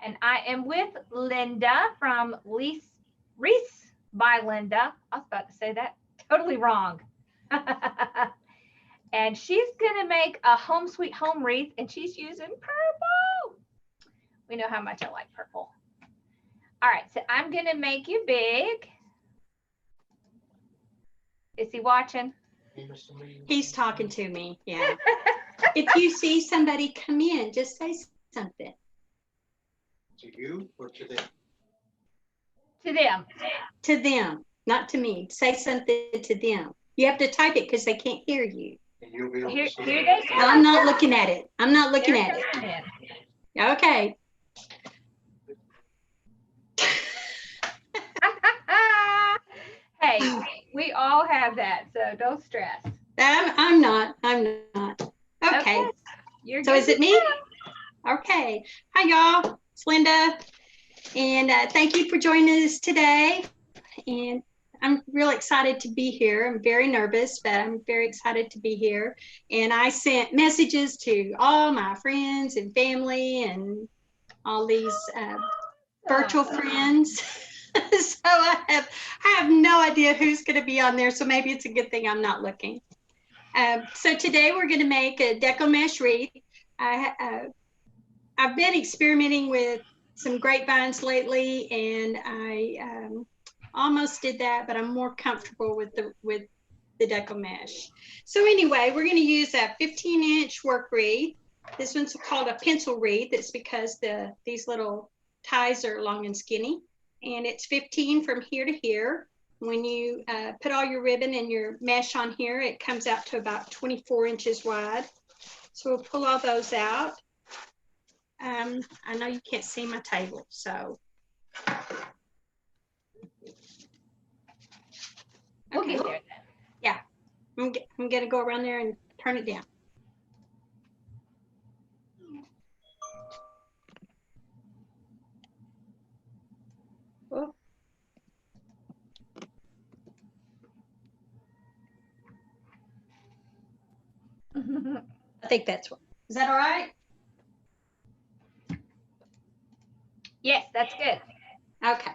And I am with Lynda from Wreaths by Lynda. I was about to say that totally wrong. And she's going to make a home sweet home wreath, and she's using purple. We know how much I like purple. All right, so I'm going to make you big. Is he watching? He's talking to me, yeah. If you see somebody come in, just say something. To you or to them? To them. To them, not to me. Say something to them. You have to type it because they can't hear you. And you'll be able Here to see they it. come. I'm not looking at it. I'm not looking They're at it. coming in. Okay. Hey, we all have that, so don't stress. I'm not. Okay. You're So good is it to me? go. Okay. Hi, y'all. It's Lynda. And thank you for joining us today. And I'm really excited to be here. I'm very nervous, but I'm very excited to be here. And I sent messages to all my friends and family and all these virtual friends. So I have no idea who's going to be on there. So maybe it's a good thing I'm not looking. So today we're going to make a deco mesh wreath. I've been experimenting with some grapevines lately, and I almost did that, but I'm more comfortable with the deco mesh. So anyway, we're going to use a 15-inch work wreath. This one's called a pencil wreath. It's because these little ties are long and skinny, and it's 15 from here to here. When you put all your ribbon and your mesh on here, it comes out to about 24 inches wide. So we'll pull all those out. I know you can't see my table, so. We'll get there then. Yeah, I'm gonna go around there and turn it down. Oh. I think that's what. Is that all right? Yes, that's good. Okay.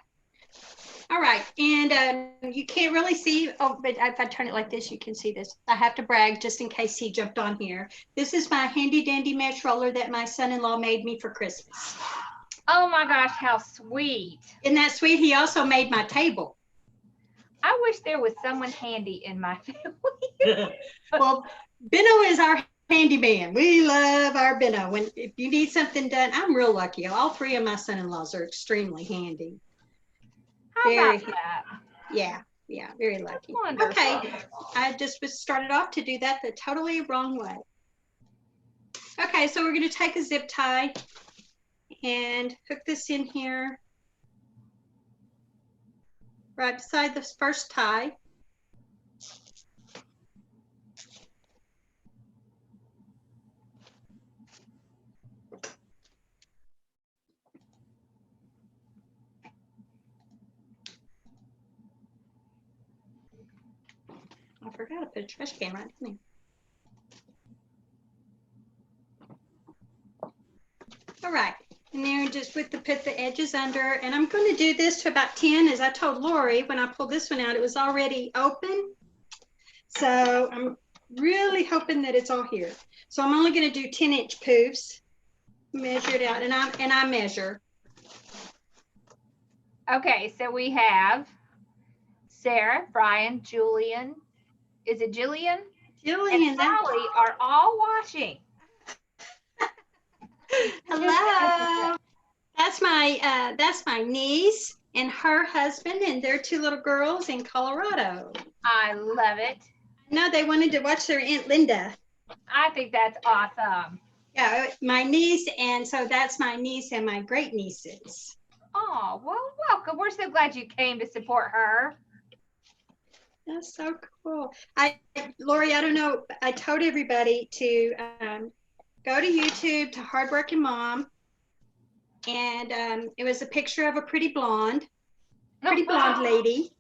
All right, and you can't really see, oh, but if I turn it like this, you can see this. I have to brag just in case he jumped on here. This is my handy dandy mesh roller that my son-in-law made me for Christmas. Oh my gosh, how sweet. Isn't that sweet? He also made my table. I wish there was someone handy in my family. Well, Benno is our handyman. We love our Benno. If you need something done, I'm real lucky. All three of my son-in-laws are extremely handy. How about that? Yeah, very lucky. Wonderful. Okay, I just was started off to do that the totally wrong way. Okay, so we're going to take a zip tie and hook this in here right beside the first tie. I forgot to put a trash can right in there. All right, and then just put the edges under, and I'm going to do this to about 10. As I told Lori, when I pulled this one out, it was already open. So I'm really hoping that it's all here. So I'm only going to do 10-inch poofs. Measure it out, and I measure. Okay, so we have Sarah, Brian, Julian. Is it Jillian? Jillian and Sally are all watching. Hello. That's my niece and her husband and their two little girls in Colorado. I love it. No, they wanted to watch their Aunt Lynda. I think that's awesome. Yeah, my niece, and so that's my niece and my great nieces. Oh, well, welcome. We're so glad you came to support her. That's so cool. Lori, I don't know. I told everybody to go to YouTube to Hardworking Mom, and it was a picture of a pretty blonde lady,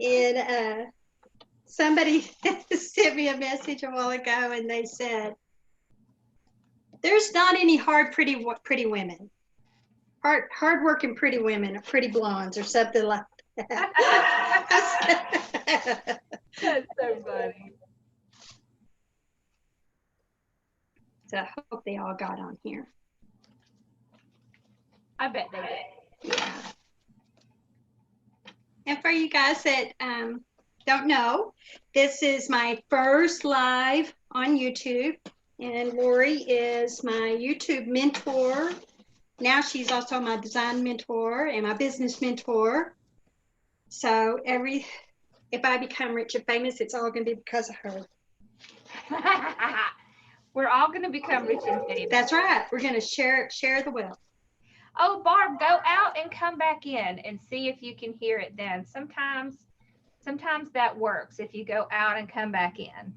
and somebody sent me a message a while ago, and they said, "There's not any hard pretty women." hard-working pretty women, or pretty blondes, or something like that. That's so funny. So I hope they all got on here. I bet they did. Yeah. And for you guys that don't know, this is my first live on YouTube, and Lori is my YouTube mentor. Now she's also my design mentor and my business mentor. So if I become rich and famous, it's all going to be because of her. We're all going to become rich and famous. That's right. We're going to share the wealth. Oh, Barb, go out and come back in and see if you can hear it then. Sometimes that works if you go out and come back in.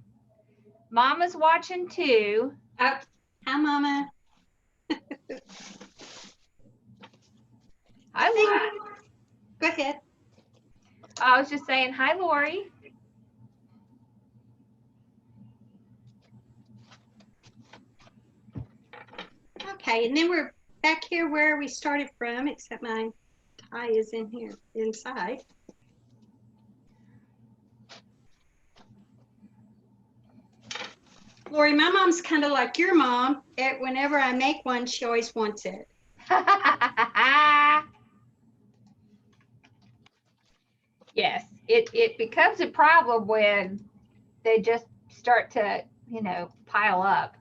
Mama's watching too. Hi, Mama. Hi, Lori. Go ahead. I was just saying, hi, Lori. Okay, and then we're back here where we started from, except my tie is in here inside. Lori, my mom's kind of like your mom. Whenever I make one, she always wants it. Yes, it becomes a problem when they just start to, pile up.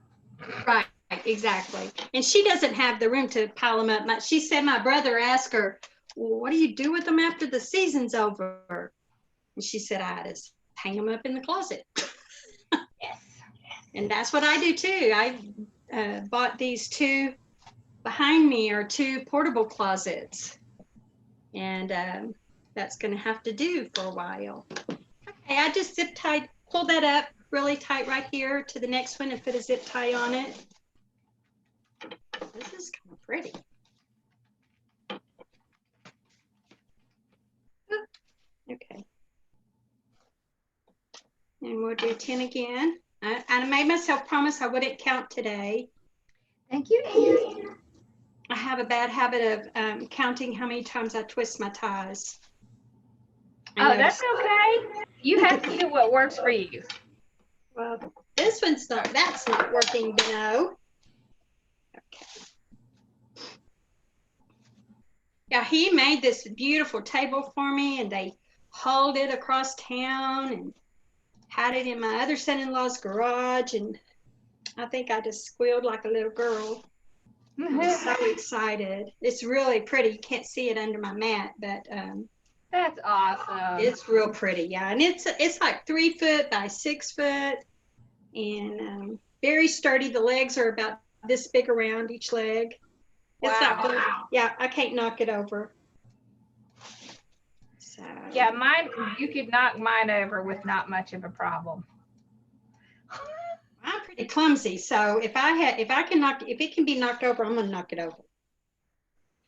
Right, exactly. And she doesn't have the room to pile them up. She said my brother asked her, well, what do you do with them after the season's over? And she said, I just hang them up in the closet. Yes. And that's what I do too. I bought these two behind me are two portable closets. And that's going to have to do for a while. Okay, I just zip tied, pull that up really tight right here to the next one and put a zip tie on it. This is kind of pretty. Okay. And we'll do 10 again. I made myself promise I wouldn't count today. Thank you, Anne. I have a bad habit of counting how many times I twist my ties. Oh, that's okay. You have to do what works for you. Well, that's not working, no. Okay. Yeah, he made this beautiful table for me, and they hauled it across town and had it in my other son-in-law's garage, and I think I just squealed like a little girl. I'm so excited. It's really pretty. You can't see it under my mat, but that's awesome. it's real pretty, yeah. And it's like 3 foot by 6 foot, and very sturdy. The legs are about this big around each leg. It's not good. Yeah, I can't knock it over. So yeah, you could knock mine over with not much of a problem. I'm pretty clumsy, so if it can be knocked over, I'm gonna knock it over.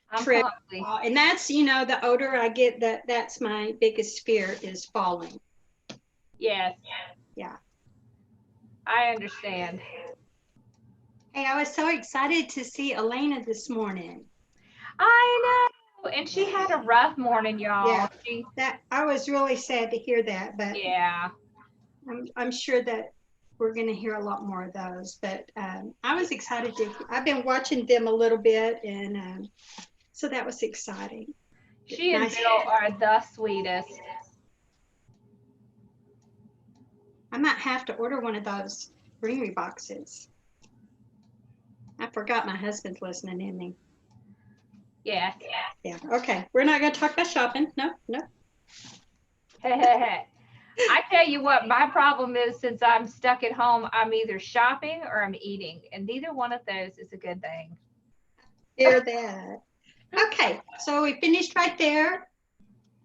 I'm clumsy. And that's, the older I get, that's my biggest fear is falling. Yes. Yeah. I understand. Hey, I was so excited to see Elena this morning. I know. And she had a rough morning, y'all. Yeah. I was really sad to hear that, but yeah. I'm sure that we're going to hear a lot more of those. But I was excited I've been watching them a little bit, and so that was exciting. She and Bill are the sweetest. I might have to order one of those greenery boxes. I forgot my husband's listening in me. Yeah. Yeah. Okay. We're not going to talk about shopping. No. I tell you what, my problem is, since I'm stuck at home, I'm either shopping or I'm eating, and neither one of those is a good thing. Hear that. Okay. So we finished right there.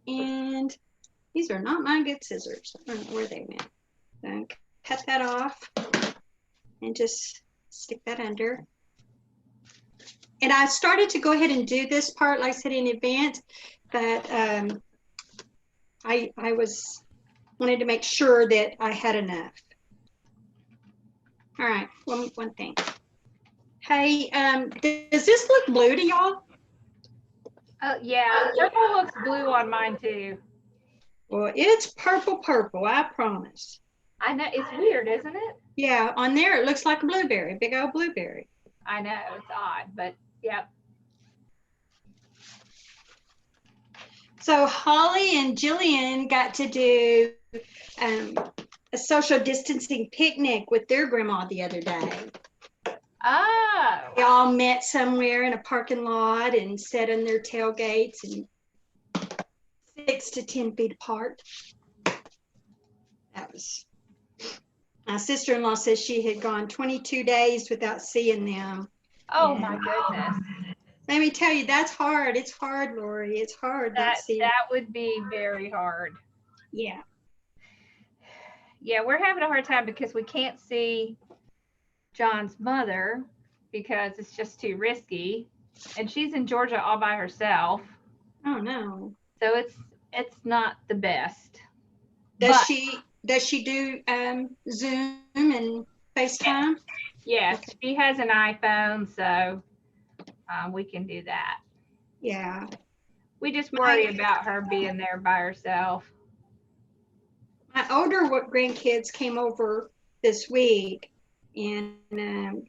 And these are not my good scissors. I don't know where they went. So cut that off and just stick that under. And I started to go ahead and do this part, like I said, in advance, but I wanted to make sure that I had enough. All right, one thing. Hey, does this look blue to y'all? Yeah, purple looks blue on mine too. Well, it's purple, I promise. I know, it's weird, isn't it? Yeah, on there it looks like a blueberry, big old blueberry. I know, it's odd, but yep. So Holly and Jillian got to do a social distancing picnic with their grandma the other day. Oh. They all met somewhere in a parking lot and sat in their tailgates and 6 to 10 feet apart. That was, my sister-in-law says she had gone 22 days without seeing them. Oh and my goodness. Let me tell you, that's hard. It's hard, Lori. It's hard not seeing. That would be very hard. Yeah. Yeah, we're having a hard time because we can't see John's mother because it's just too risky, and she's in Georgia all by herself. Oh no. So it's not the best. Does she do Zoom and FaceTime? Yes, she has an iPhone, so we can do that. Yeah. We just worry about her being there by herself. My older grandkids came over this week, and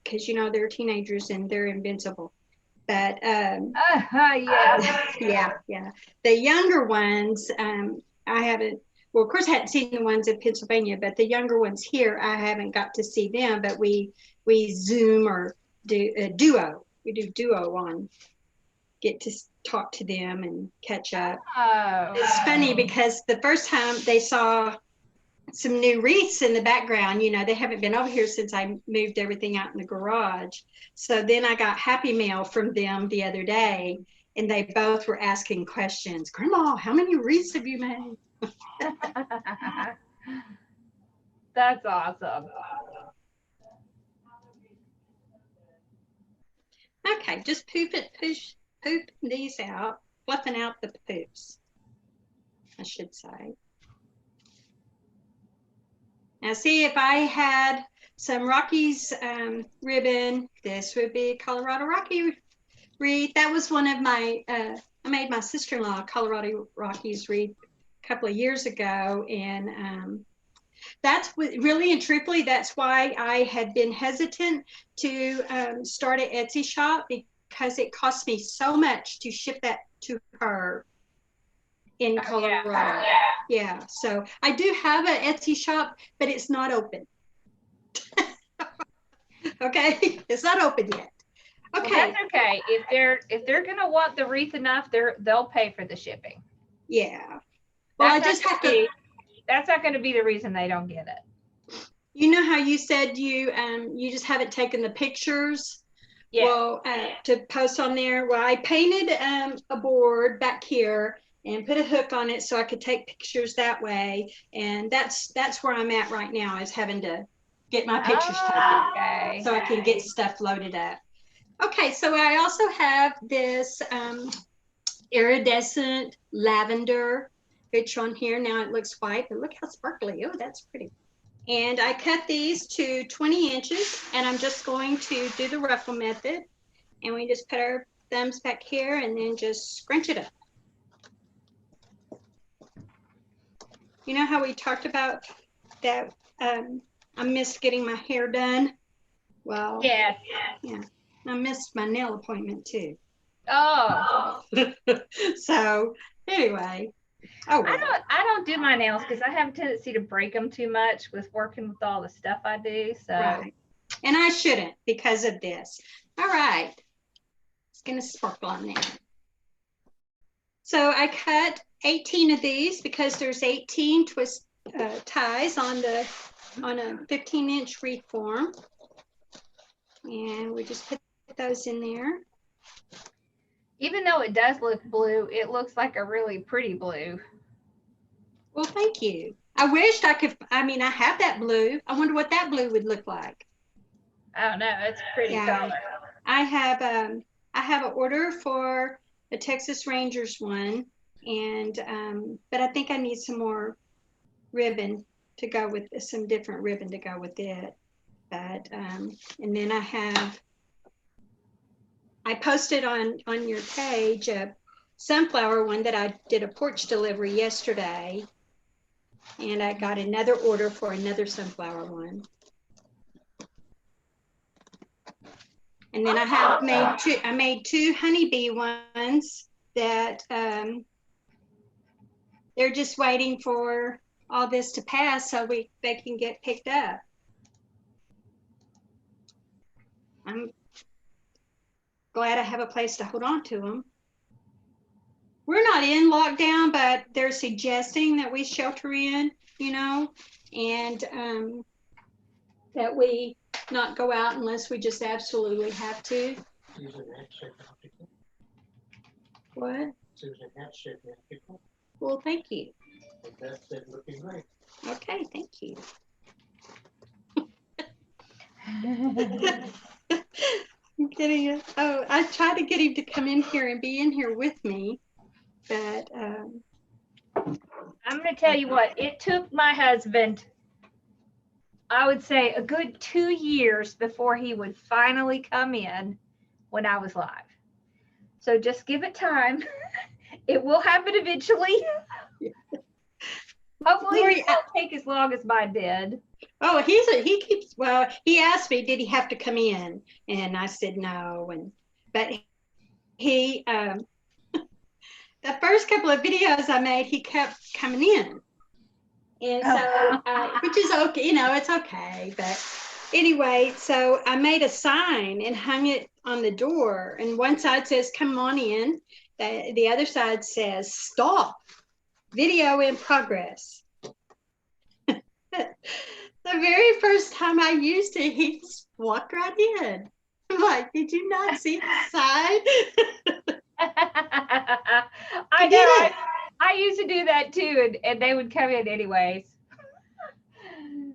because they're teenagers and they're invincible. But Yeah. yeah. The younger ones, I haven't. Well, of course, I hadn't seen the ones in Pennsylvania, but the younger ones here, I haven't got to see them. But we Zoom or do a duo. We do duo on. Get to talk to them and catch up. Oh. It's funny because the first time they saw some new wreaths in the background, they haven't been over here since I moved everything out in the garage. So then I got Happy Mail from them the other day, and they both were asking questions. Grandma, how many wreaths have you made? That's awesome. Okay, just poop these out, fluffing out the poops, I should say. Now see, if I had some Rockies ribbon, this would be Colorado Rocky wreath. That was one of my, I made my sister-in-law Colorado Rockies wreath a couple of years ago. And that's really and truthfully, that's why I had been hesitant to start an Etsy shop, because it cost me so much to ship that to her in Colorado. Yeah, so I do have an Etsy shop, but it's not open. Okay, it's not open yet. Okay. Well, that's okay. If they're gonna want the wreath enough, they'll pay for the shipping. Yeah. Well, I just have to. That's not going to be the reason they don't get it. You know how you said you just haven't taken the pictures? Yeah. Well, to post on there. Well, I painted a board back here and put a hook on it so I could take pictures that way. And that's where I'm at right now, is having to get my pictures taken. Okay. So I can get stuff loaded up. Okay, so I also have this iridescent lavender picture on here. Now it looks white, but look how sparkly. Oh, that's pretty. And I cut these to 20 inches, and I'm just going to do the ruffle method. And we just put our thumbs back here and then just scrunch it up. You know how we talked about that I missed getting my hair done? Well, yeah, I missed my nail appointment too. Oh. So anyway. Oh, well. I don't do my nails because I have a tendency to break them too much with working with all the stuff I do. So. Right. And I shouldn't because of this. All right. It's going to sparkle on there. So I cut 18 of these because there's 18 twist ties on a 15-inch wreath form. And we just put those in there. Even though it does look blue, it looks like a really pretty blue. Well, thank you. I wished I could, I have that blue. I wonder what that blue would look like. I don't know. It's a pretty color. I have an order for the Texas Rangers one, and but I think I need some more ribbon to go with some different ribbon to go with it. But and then I posted on your page sunflower one that I did a porch delivery yesterday. And I got another order for another sunflower one. And then I made two honeybee ones that they're just waiting for all this to pass so they can get picked up. I'm glad I have a place to hold on to them. We're not in lockdown, but they're suggesting that we shelter in, you know, and that we not go out unless we just absolutely have to. Susan, that's it. What? Susan, that's it. Well, thank you. That's it, looking great. Okay, thank you. I'm getting it. Oh, I tried to get him to come in here and be in here with me, but I'm going to tell you what, it took my husband, I would say, a good 2 years before he would finally come in when I was live. So just give it time. It will happen eventually. Hopefully it won't take as long as mine did. oh, he asked me, did he have to come in? And I said no. But he the first couple of videos I made, he kept coming in. And so, which is okay, you know, it's okay. But anyway, so I made a sign and hung it on the door. And one side says, come on in. The other side says, stop, video in progress. The very first time I used it, he just walked right in. I'm like, did you not see the sign? I know. I used to do that too, and they would come in anyways.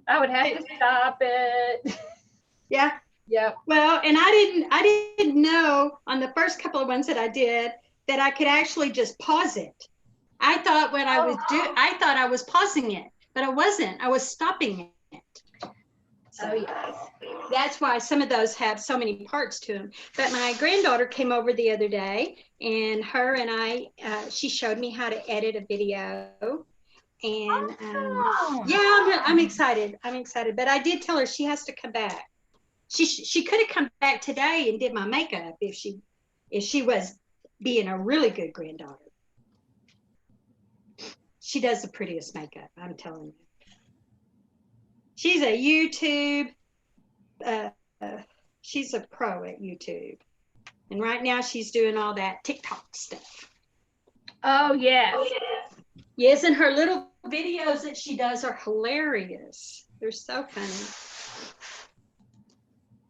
I would have to stop it. Yeah. Yep. Well, and I didn't know on the first couple of ones that I did that I could actually just pause it. I thought when I thought I was pausing it, but I wasn't. I was stopping it. So oh yes. That's why some of those have so many parts to them. But my granddaughter came over the other day, and her and I, she showed me how to edit a video. And yeah, I'm excited. I'm excited. But I did tell her she has to come back. She could have come back today and did my makeup if she was being a really good granddaughter. She does the prettiest makeup, I'm telling you. She's a YouTube. She's a pro at YouTube, and right now she's doing all that TikTok stuff. Oh yes. Yes, and her little videos that she does are hilarious. They're so funny.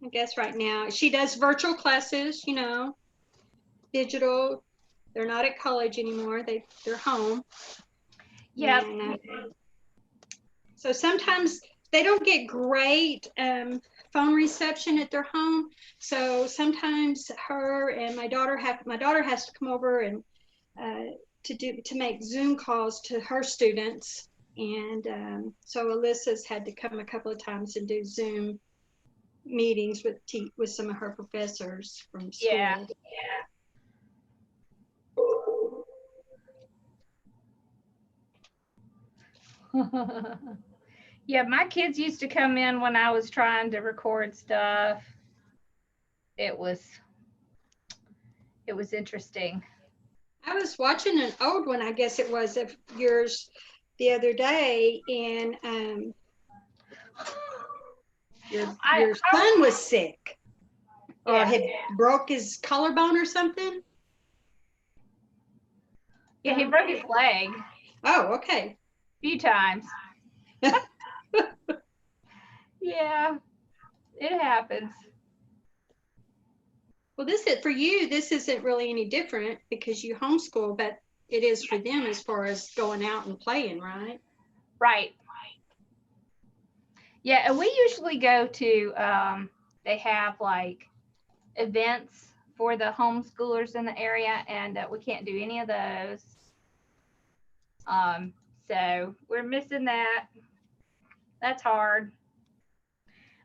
I guess right now she does virtual classes, you know, digital. They're not at college anymore. They're home. Yep. And, so sometimes they don't get great phone reception at their home. So sometimes her and my daughter has to come over and to make Zoom calls to her students. And so Alyssa's had to come a couple of times and do Zoom meetings with some of her professors from school. Yeah. Yeah, my kids used to come in when I was trying to record stuff. It was interesting. I was watching an old one, I guess it was of yours the other day, and your son was sick or had broke his collarbone or something. Yeah, he broke his leg. Oh, okay. A few times. Yeah, it happens. Well, for you, this isn't really any different because you homeschool, but it is for them as far as going out and playing, right? Right. Yeah, and we usually go to, they have like events for the homeschoolers in the area, and we can't do any of those. So we're missing that. That's hard.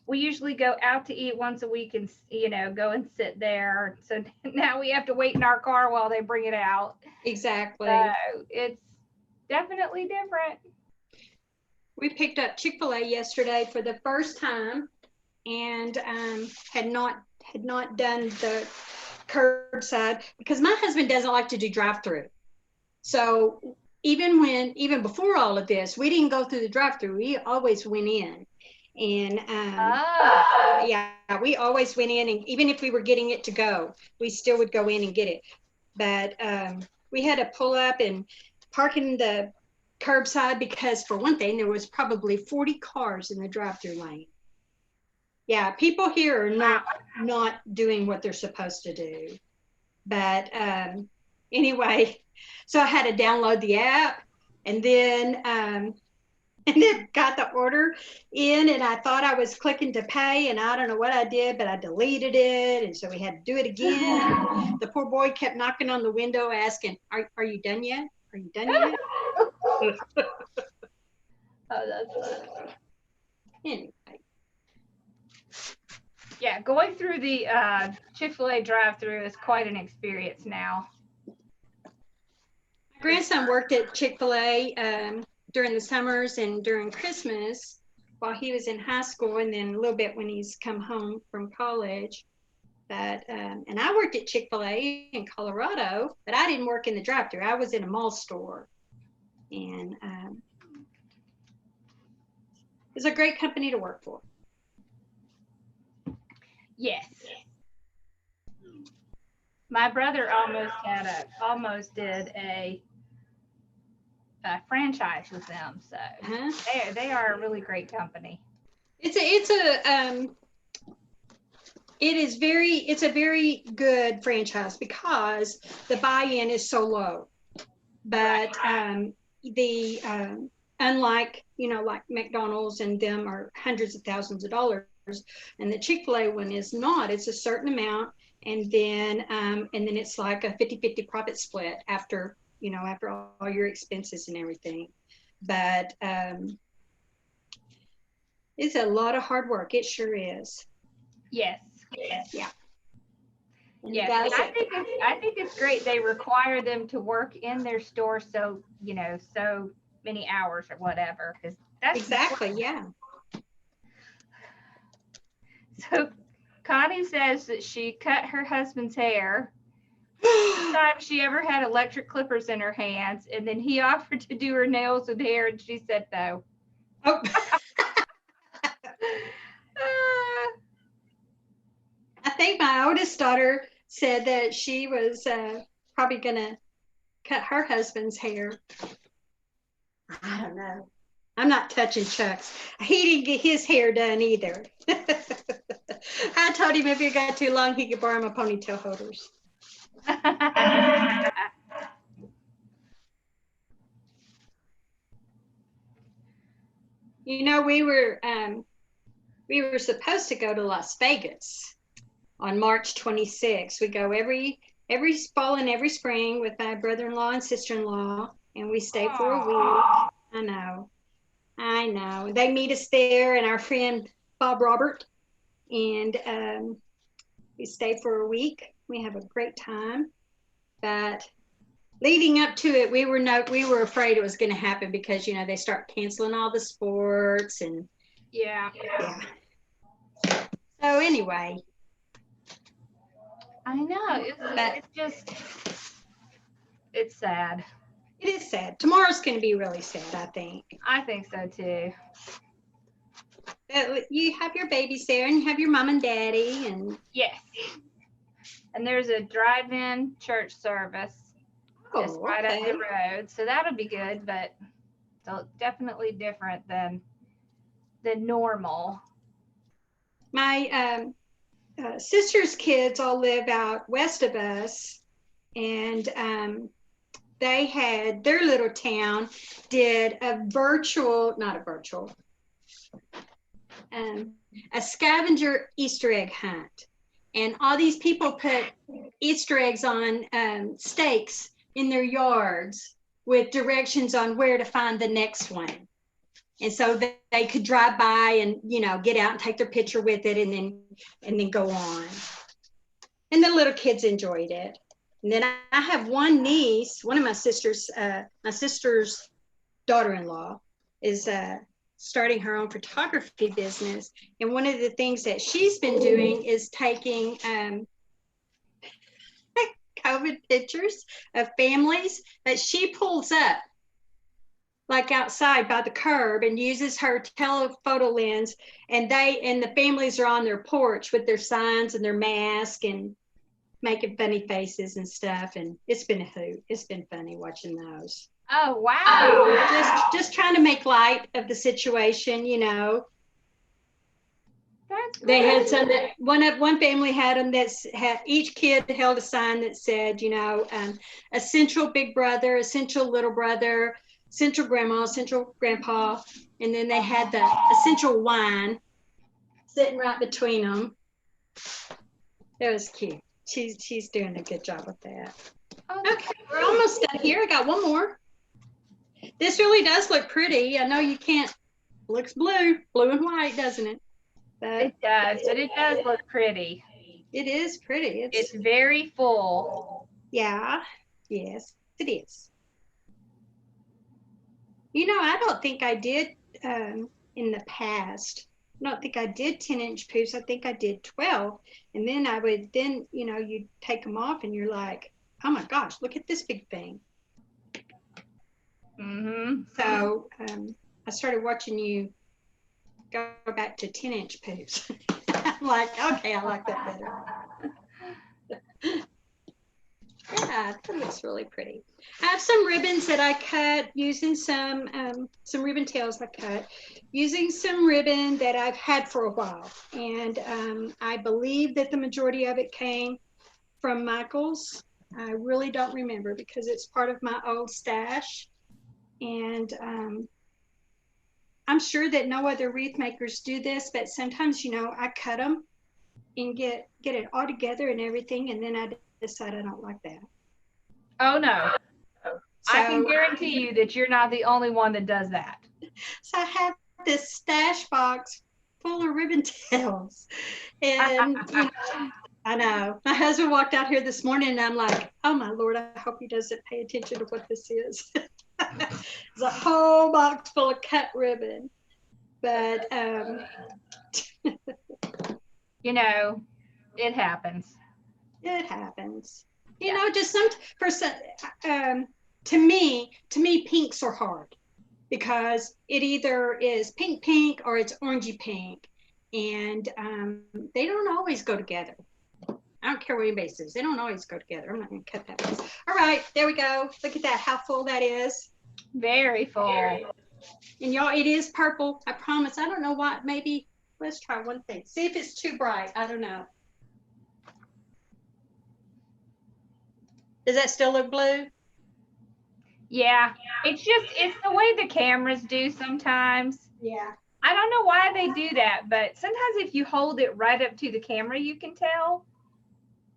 we usually go out to eat once a week and, you know, go and sit there. So now we have to wait in our car while they bring it out. Exactly. So it's definitely different. We picked up Chick-fil-A yesterday for the first time, and had not done the curbside because my husband doesn't like to do drive-through. So even before all of this, we didn't go through the drive-through. We always went in, and yeah, we always went in, and even if we were getting it to go, we still would go in and get it. But we had to pull up and park in the curbside because, for one thing, there was probably 40 cars in the drive-through lane. Yeah, people here are not doing what they're supposed to do. But anyway, so I had to download the app, and then got the order in, and I thought I was clicking to pay, and I don't know what I did, but I deleted it, and so we had to do it again. The poor boy kept knocking on the window asking, are you done yet? Are you done yet? Oh, that's funny. Anyway. Yeah, going through the Chick-fil-A drive-through is quite an experience now. My grandson worked at Chick-fil-A during the summers and during Christmas while he was in high school, and then a little bit when he's come home from college. But and I worked at Chick-fil-A in Colorado, but I didn't work in the drive-thru. I was in a mall store, and it's a great company to work for. Yes. My brother almost did a franchise with them, so they are a really great company. It's a very good franchise because the buy-in is so low. But unlike, you know, like McDonald's and them are hundreds of thousands of dollars, and the Chick-fil-A one is not. It's a certain amount, and then it's like a 50-50 profit split after all your expenses and everything. But it's a lot of hard work. It sure is. Yes. Yeah. Yes, I think it's great. They require them to work in their store so many hours or whatever, because that's exactly important. Yeah. So Connie says that she cut her husband's hair. First time she ever had electric clippers in her hands, and then he offered to do her nails with hair, and she said no. Oh. I think my oldest daughter said that she was probably gonna cut her husband's hair. I don't know. I'm not touching Chuck's. He didn't get his hair done either. I told him if it got too long, he could borrow my ponytail holders. You know, we were supposed to go to Las Vegas on March 26th. We go every fall and every spring with my brother-in-law and sister-in-law, and we stay for a week. I know. They meet us there, and our friend Bob Robert, and we stay for a week. We have a great time. But leading up to it, we were afraid it was going to happen because they start canceling all the sports and yeah. So anyway, I know it's sad. It is sad. Tomorrow's going to be really sad, I think. I think so too. You have your babies there, and you have your mom and daddy, and yes. And there's a drive-in church service just right up the road, so that'll be good, but definitely different than normal. My sister's kids all live out west of us, and they had their little town did a scavenger Easter egg hunt. And all these people put Easter eggs on stakes in their yards with directions on where to find the next one. And so they could drive by and, you know, get out and take their picture with it and then go on. And the little kids enjoyed it. And then I have one niece, one of my sister's daughter-in-law is starting her own photography business. And one of the things that she's been doing is taking COVID pictures of families that she pulls up like outside by the curb and uses her telephoto lens, and the families are on their porch with their signs and their mask and making funny faces and stuff. And it's been a hoot. It's been funny watching those. Oh, wow. Just trying to make light of the situation, you know. That's They had some that one family had them each kid held a sign that said, you know, essential big brother, essential little brother, essential grandma, essential grandpa, and then they had the essential wine sitting right between them. It was cute. She's doing a good job with that. Oh, okay, we're almost done here. I got one more. This really does look pretty. I know you can't. Looks blue and white, doesn't it? But it does, but it does look pretty. It is pretty. It's very full. Yeah. Yes, it is. You know, I don't think I did in the past. I don't think I did 10-inch poofs. I think I did 12. And then you know, you'd take them off and you're like, oh my gosh, look at this big thing. Mm-hmm. So I started watching you go back to 10-inch poofs. I'm like, okay, I like that better. Yeah, that looks really pretty. I have some ribbons that I cut using some ribbon tails I cut using some ribbon that I've had for a while. And I believe that the majority of it came from Michael's. I really don't remember because it's part of my old stash. And I'm sure that no other wreath makers do this, but sometimes, you know, I cut them and get it all together and everything, and then I decide I don't like that. Oh no. So, I can guarantee you that you're not the only one that does that. So I have this stash box full of ribbon tails. And you know, I know. My husband walked out here this morning and I'm like, oh my Lord, I hope he doesn't pay attention to what this is. It's a whole box full of cut ribbon. But you know, it happens. It happens. You know, just to me, pinks are hard because it either is pink or it's orangey pink, and they don't always go together. I don't care what anybody says; they don't always go together. I'm not going to cut that piece. All right, there we go. Look at that, how full that is. Very full. And y'all, it is purple. I promise. I don't know why. Maybe let's try one thing. See if it's too bright. I don't know. Does that still look blue? Yeah, it's the way the cameras do sometimes. Yeah. I don't know why they do that, but sometimes if you hold it right up to the camera, you can tell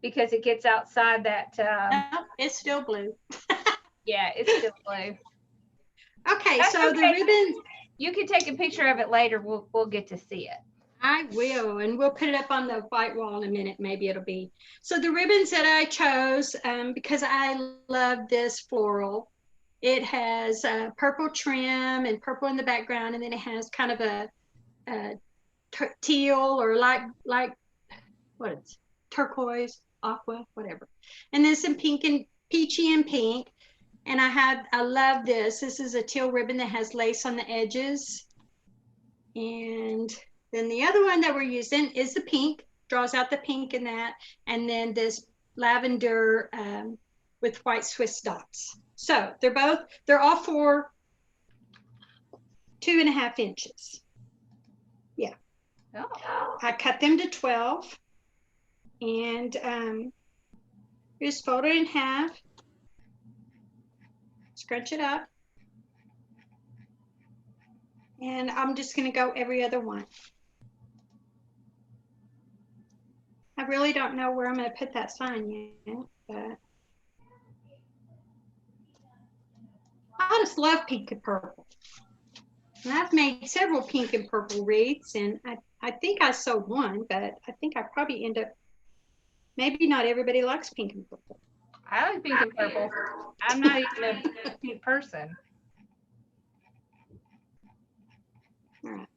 because it gets outside that. No, it's still blue. Yeah, it's still blue. Okay, That's so okay. The ribbon. You can take a picture of it later. We'll get to see it. I will, and we'll put it up on the white wall in a minute. Maybe it'll be. So the ribbons that I chose, because I love this floral. It has purple trim and purple in the background, and then it has kind of a teal or light what is turquoise, aqua, whatever, and then some pink and peachy and pink. And I love this. This is a teal ribbon that has lace on the edges, and then the other one that we're using is the pink, draws out the pink in that, and then this lavender with white Swiss dots. So they're all for 2.5 inches. Yeah. Oh. I cut them to 12, and just fold it in half, scrunch it up, and I'm just going to go every other one. I really don't know where I'm going to put that sign yet, but I just love pink and purple. And I've made several pink and purple wreaths, and I think I sold one, but I think I probably end up, maybe not everybody likes pink and purple. I like pink and purple. I'm not even a pink person. All right.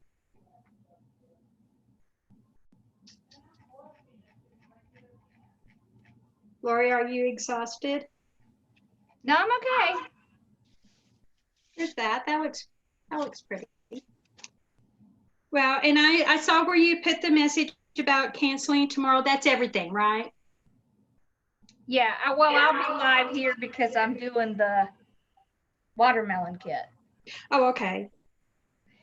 Lori, are you exhausted? No, I'm okay. There's that. That looks pretty. Well, and I saw where you put the message about canceling tomorrow. That's everything, right? Yeah, well, I'll be live here because I'm doing the watermelon kit. Oh, okay.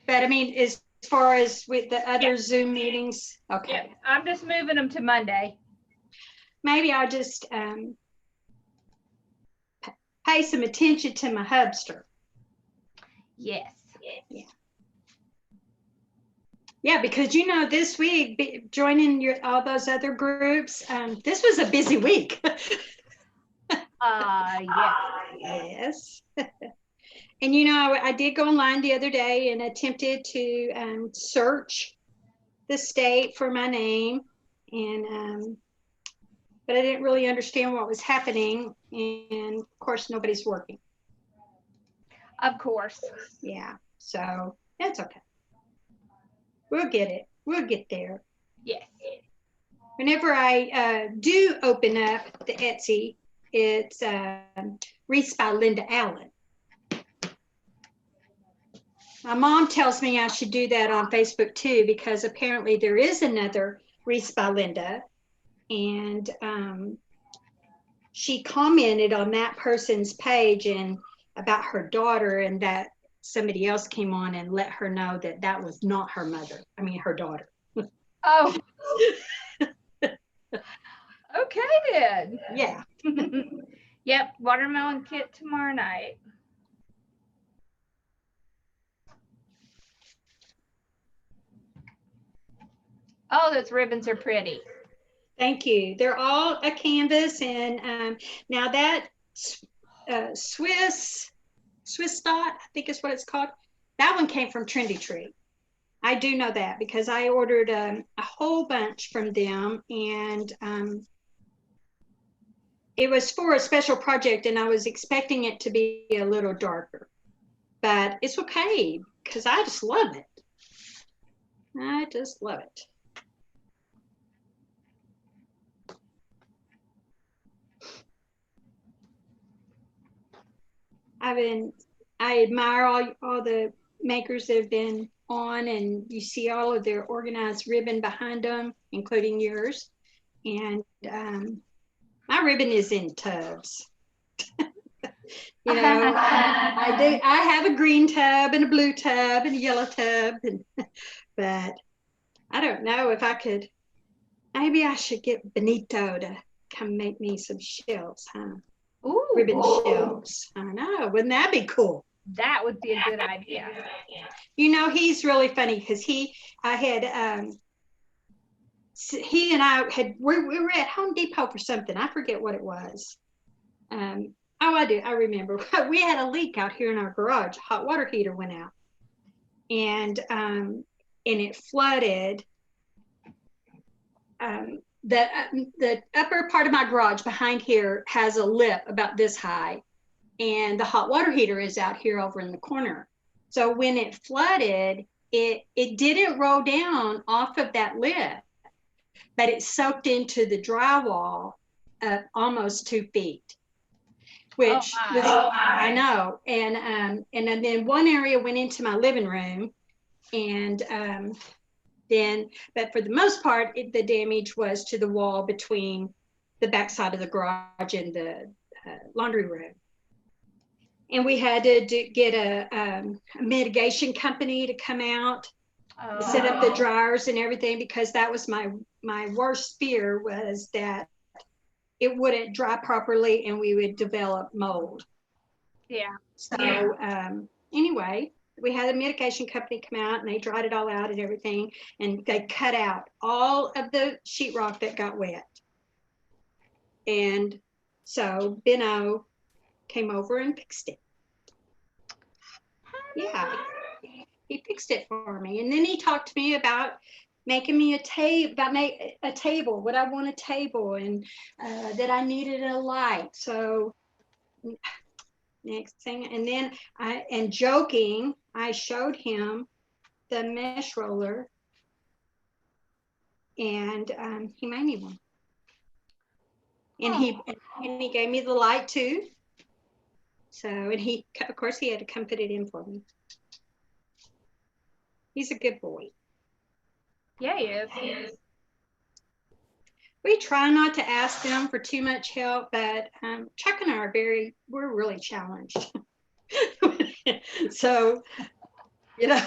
But I mean, as far as with the other Zoom meetings, okay. Yep, I'm just moving them to Monday. Maybe I'll just pay some attention to my hubster. Yes. Yeah. Yeah, because you know, this week joining all those other groups, this was a busy week. Yeah. Yes. And you know, I did go online the other day and attempted to search the state for my name, and but I didn't really understand what was happening, and of course nobody's working. Of course. Yeah, so that's okay. We'll get it. We'll get there. Yes. Whenever I do open up the Etsy, it's Wreaths by Lynda Allen. My mom tells me I should do that on Facebook too, because apparently there is another Wreaths by Lynda, and she commented on that person's page and about her daughter, and that somebody else came on and let her know that that was not her mother. I mean, her daughter. Oh. Okay then. Yeah. Yep, watermelon kit tomorrow night. Oh, those ribbons are pretty. Thank you. They're all a canvas, and now that Swiss dot, I think is what it's called. That one came from Trendy Tree. I do know that because I ordered a whole bunch from them, and it was for a special project, and I was expecting it to be a little darker, but it's okay because I just love it. I just love it. I admire all the makers that have been on, and you see all of their organized ribbon behind them, including yours. And my ribbon is in tubs. You know, I have a green tub and a blue tub and a yellow tub, but I don't know if I could. Maybe I should get Benito to come make me some shells, huh? Ooh. Ribbon shells. I know. Wouldn't that be cool? That would be a good idea. You know, he's really funny because he and I we were at Home Depot for something. I forget what it was. Oh, I do. I remember. We had a leak out here in our garage. A hot water heater went out, and it flooded. The upper part of my garage behind here has a lip about this high, and the hot water heater is out here over in the corner. So when it flooded, it didn't roll down off of that lip, but it soaked into the drywall almost 2 feet, which was, I know. And then one area went into my living room, and but for the most part, the damage was to the wall between the backside of the garage and the laundry room. And we had to get a mitigation company to come out, set up the dryers and everything, because that was my worst fear, was that it wouldn't dry properly and we would develop mold. Yeah. So anyway, we had a mitigation company come out, and they dried it all out and everything, and they cut out all of the sheetrock that got wet. And so Benno came over and fixed it. Yeah. he fixed it for me. And then he talked to me about making me a table, what I want a table, and that I needed a light. So next thing, and then joking, I showed him the mesh roller, and he made me one. And he gave me the light too. So, and he, of course, he had to come put it in for me. He's a good boy. Yeah, he is. He is. We try not to ask them for too much help, but Chuck and I we're really challenged. So, you know,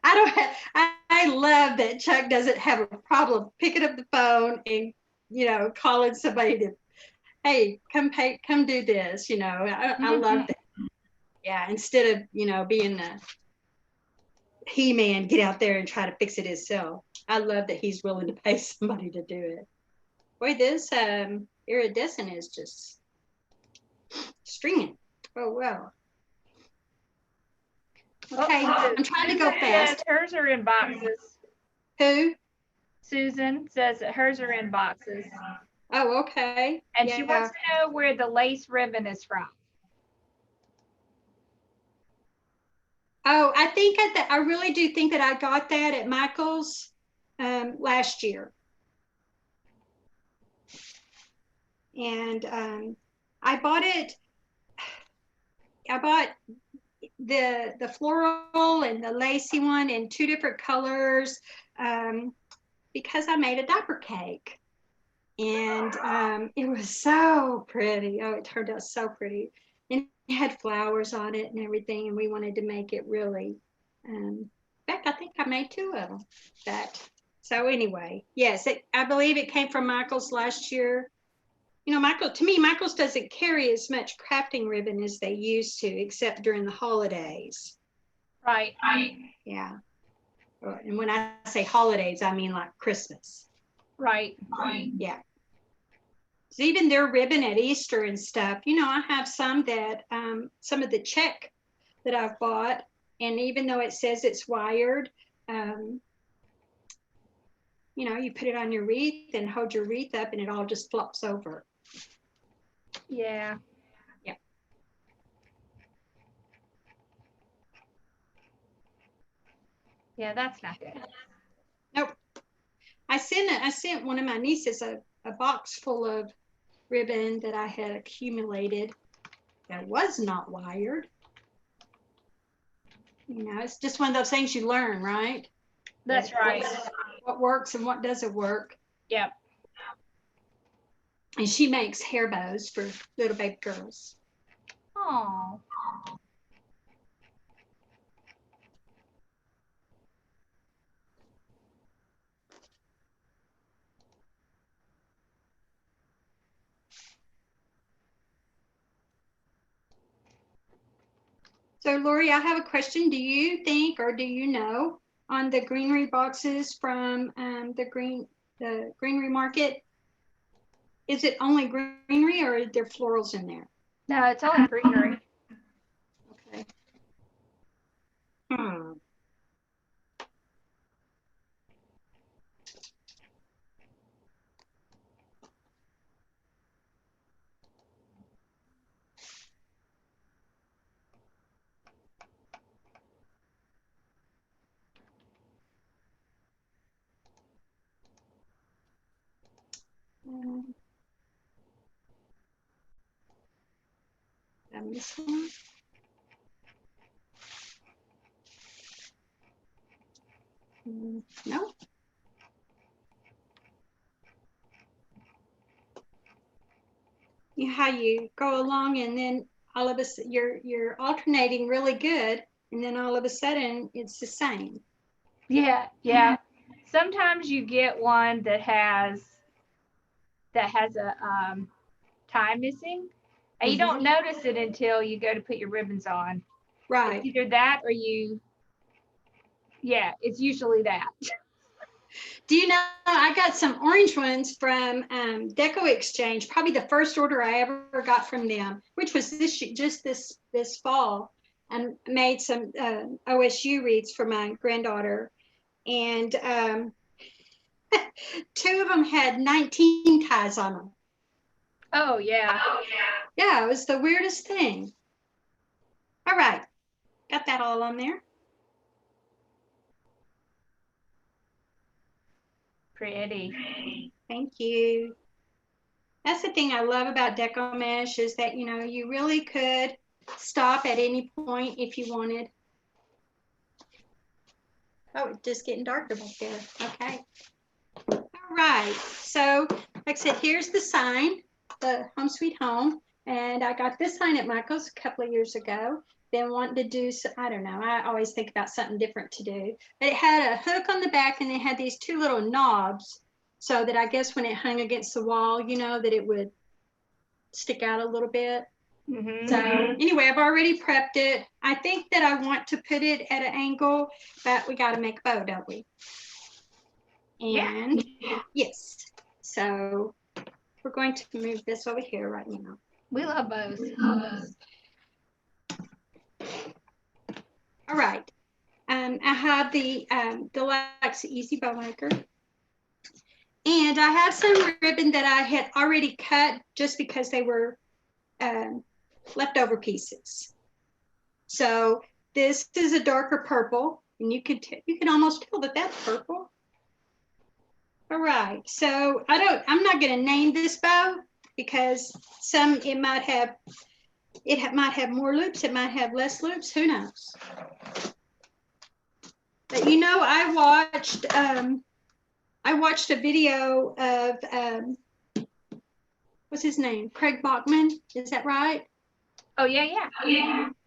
I love that Chuck doesn't have a problem picking up the phone and, you know, calling somebody to, hey, come do this, you know. I love that. Yeah, instead of, you know, being a He-Man, get out there and try to fix it himself. I love that he's willing to pay somebody to do it. Boy, this iridescent is just stringing. Oh, well. Okay, I'm trying to go fast. Hers are in boxes. Who? Susan says that hers are in boxes. Oh, okay. And she wants to know where the lace ribbon is from. Oh, I really do think that I got that at Michael's last year. And I bought the floral and the lacy one in 2 different colors because I made a diaper cake. And it was so pretty. Oh, it turned out so pretty. And it had flowers on it and everything. And we wanted to make it really, in fact, I think I made 2 of them. So anyway, yes, I believe it came from Michael's last year. You know, Michael's doesn't carry as much crafting ribbon as they used to, except during the holidays. Right. Yeah. And when I say holidays, I mean like Christmas. Right. Yeah. So even their ribbon at Easter and stuff, you know, I have some that, some of the check that I've bought, and even though it says it's wired, you know, you put it on your wreath and hold your wreath up and it all just flops over. Yeah. Yeah. Yeah, that's not good. Nope. I sent one of my nieces a box full of ribbon that I had accumulated that was not wired. You know, it's just one of those things you learn, right? That's right. What works and what doesn't work. Yep. And she makes hair bows for little baby girls. Oh. So Lori, I have a question. Do you think, or do you know, on the greenery boxes from the greenery market, is it only greenery or are there florals in there? No, it's only greenery. Okay. Did I miss one? No. How you go along and then all of a sudden you're alternating really good, and then all of a sudden it's the same. Yeah, yeah. Sometimes you get one that has a tie missing, and you don't notice it until you go to put your ribbons on. Right. It's either that or it's usually that. Do you know, I got some orange ones from Deco Exchange, probably the first order I ever got from them, which was this fall. and made some OSU wreaths for my granddaughter. And 2 of them had 19 ties on them. Oh, yeah. Yeah, it was the weirdest thing. All right, got that all on there. Pretty. Thank you. That's the thing I love about deco mesh is that, you know, you really could stop at any point if you wanted. Oh, it's just getting darker back there. Okay. All right. So, like I said, here's the sign, the Home Sweet Home. And I got this sign at Michael's a couple of years ago. Then wanting to do, I don't know, I always think about something different to do. But it had a hook on the back and it had these 2 little knobs so that I guess when it hung against the wall, you know, that it would stick out a little bit. Mm-hmm. So anyway, I've already prepped it. I think that I want to put it at an angle, but we got to make a bow, don't we? And yes, so we're going to move this over here right now. We love bows. All right. I have the Deluxe Easy Bow Maker. And I have some ribbon that I had already cut just because they were leftover pieces. So this is a darker purple, and you can almost tell that that's purple. All right, so I'm not going to name this bow because it might have more loops, it might have less loops, who knows? But you know, I watched a video of what's his name? Craig Bachman, is that right? Oh, yeah.